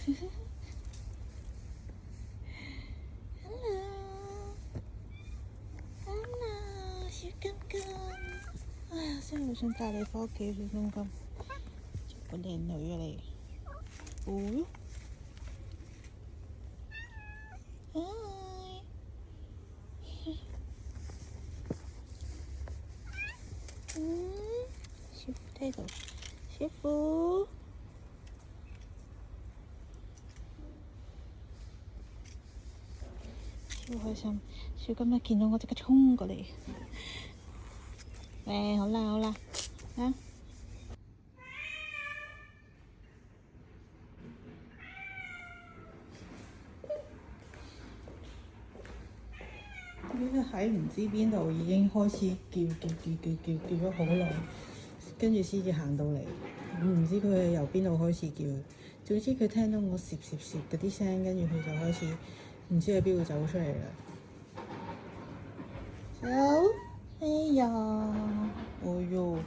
Hello，小金金。哎呀，真係好想帶你返屋企，小金金。做個靚女啊你。哦。嗨。小虎睇到，小虎。超開心，小金一見到我即刻衝過嚟。好啦好啦，啊！呢喺唔知邊度已經開始叫咗好耐，跟住先至行到嚟。唔知佢係由邊度開始叫，總之佢聽到我攝嗰啲聲，跟住佢就開始唔知喺邊度走出嚟啦。走！哎呀！哦喲！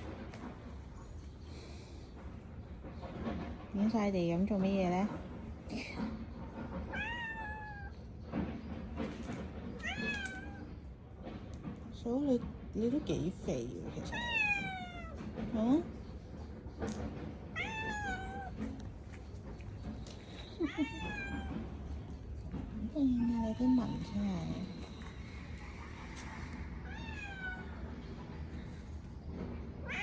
影晒地咁做乜嘢咧？嫂，你都幾肥喎，其實。嗯？好靚啊！你啲紋真係〜